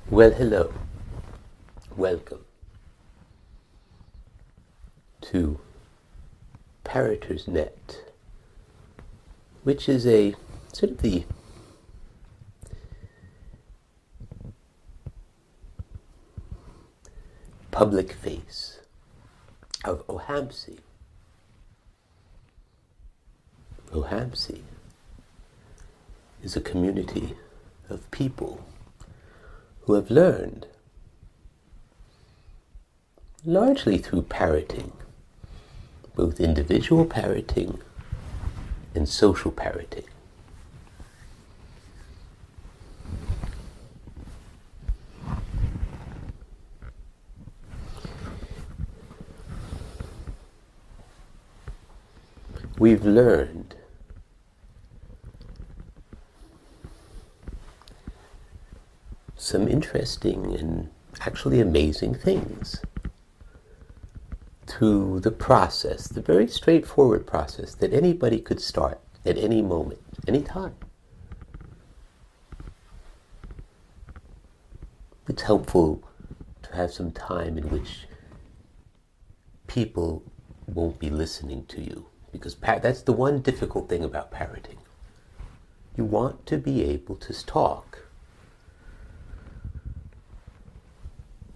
Well, hello. Welcome to Parroter's Net, which is a sort of the public face of Ohamsey. Ohamsey is a community of people who have learned, largely through parroting, both individual parroting and social parroting. We've learned some interesting and actually amazing things through the process, the very straightforward process that anybody could start at any moment, any time. It's helpful to have some time in which people won't be listening to you, because that's the one difficult thing about parroting. You want to be able to talk.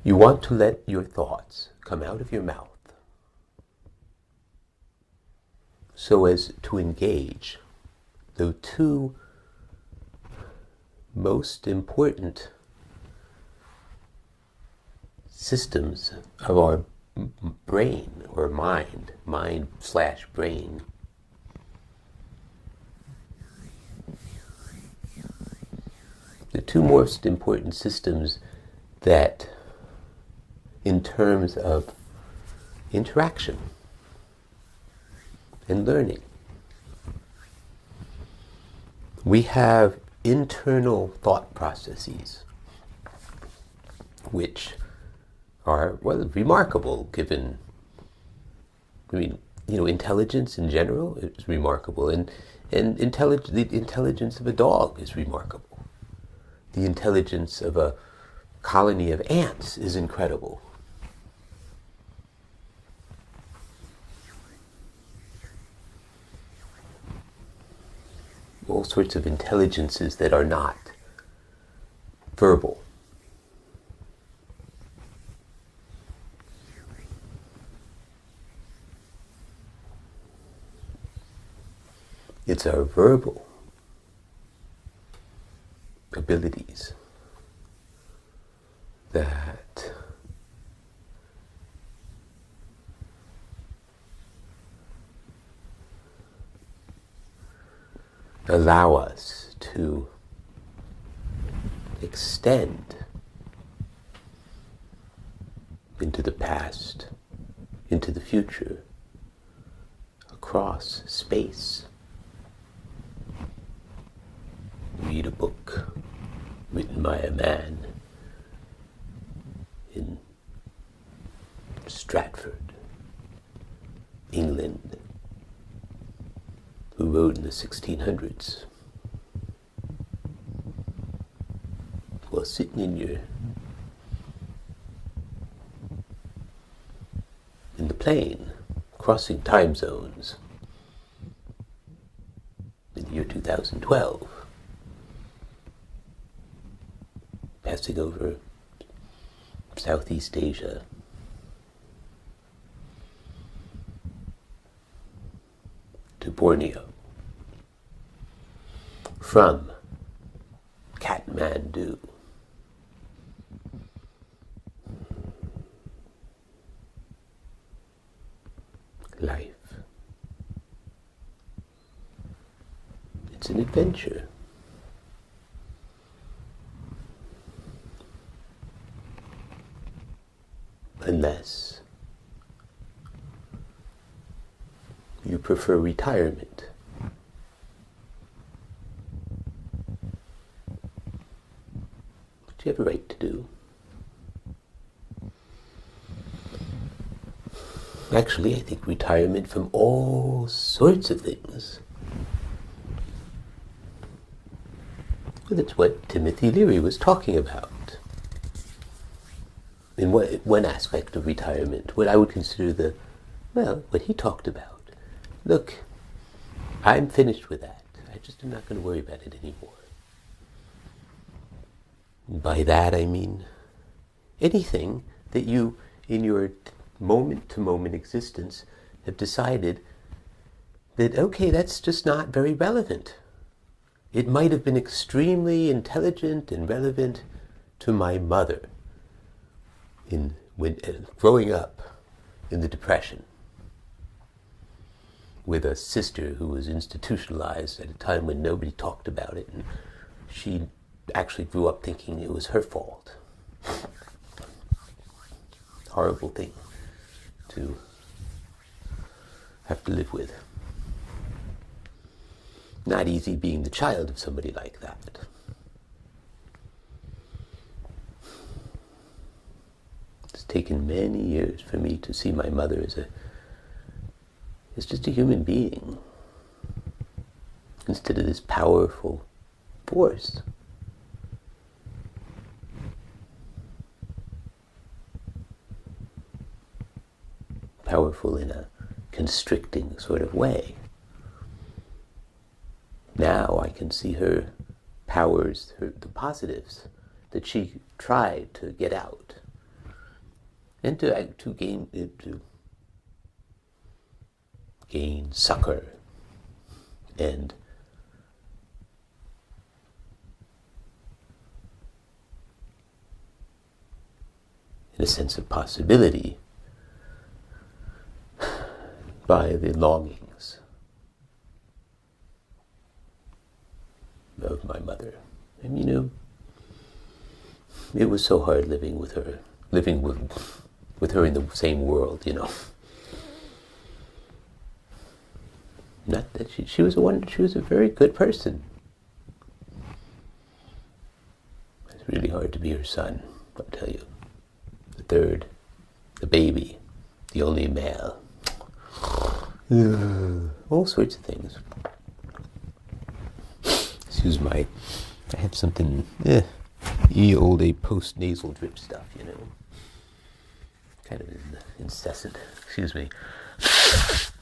You want to let your thoughts come out of your mouth so as to engage the two most important systems of our brain or mind/brain. The two most important systems that, in terms of interaction and learning, we have internal thought processes which are, well, remarkable given, intelligence in general is remarkable, and the intelligence of a dog is remarkable. The intelligence of a colony of ants is incredible. All sorts of intelligences that are not verbal. It's our verbal abilities that allow us to extend into the past, into the future, across space. Read a book written by a man in Stratford, England, who wrote in the 1600s, while sitting in the plane, crossing time zones in the year 2012, passing over Southeast Asia, to Borneo, from Kathmandu. Life. It's an adventure. Unless you prefer retirement. Which you have a right to do. Actually, I think retirement from all sorts of things. Well, that's what Timothy Leary was talking about. in one aspect of retirement, what I would consider what he talked about. Look, I'm finished with that. I just am not going to worry about it anymore. And by that I mean anything that you, in your moment-to-moment existence, have decided that, okay, that's just not very relevant. It might have been extremely intelligent and relevant to my mother growing up in the Depression, with a sister who was institutionalized at a time when nobody talked about it, and she actually grew up thinking it was her fault. Horrible thing to have to live with. Not easy being the child of somebody like that. It's taken many years for me to see my mother as just a human being, instead of this powerful force. Powerful in a constricting sort of way. Now I can see her powers, the positives that she tried to get out, and to gain succor and in a sense of possibility by the longings of my mother. And it was so hard living with her, with her in the same world, Not that she was a very good person. It's really hard to be her son, I'll tell you. The third, the baby, the only male. All sorts of things. Excuse my, I have something, old post-nasal drip stuff, Kind of incessant. Excuse me.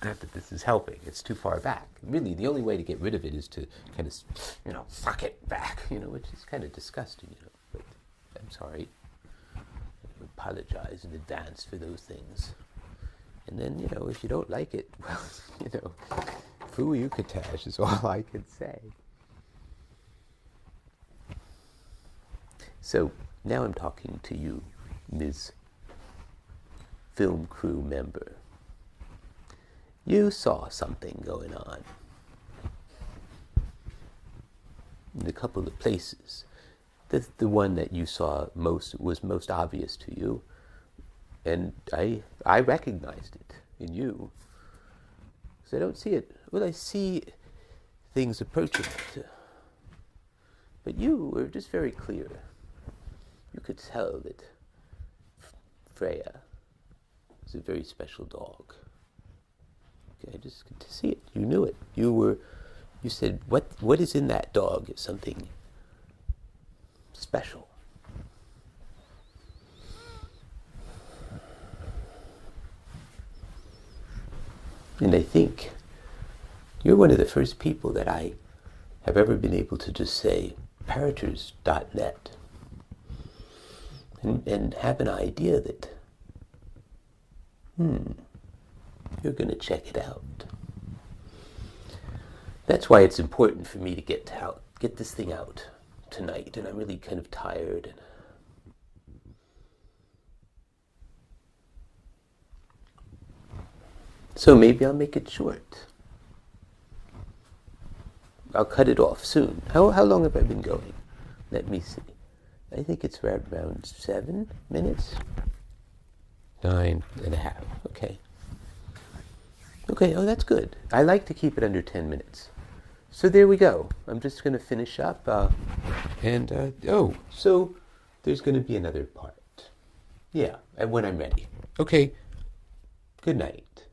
Not that this is helping. It's too far back. Really, the only way to get rid of it is to kind of, suck it back, which is kind of disgusting, But I'm sorry. I apologize in advance for those things. And then, if you don't like it, well, foo you, Katash, is all I can say. So, now I'm talking to you, Ms. Film crew member. You saw something going on in a couple of places. The one that you saw was most obvious to you, and I recognized it in you. Because I don't see it. Well, I see things approaching it. But you were just very clear. You could tell that Freya was a very special dog. Okay, I just could see it. You knew it. You said, what is in that dog is something special. And I think you're one of the first people that I have ever been able to just say, paraters.net, and have an idea that, you're going to check it out. That's why it's important for me to get this thing out tonight, and I'm really kind of tired. So maybe I'll make it short. I'll cut it off soon. How long have I been going? Let me see. I think it's around 7 minutes. 9.5. Okay. Okay, oh, that's good. I like to keep it under 10 minutes. So there we go. I'm just going to finish up. So there's going to be another part. Yeah, when I'm ready. Okay. Good night.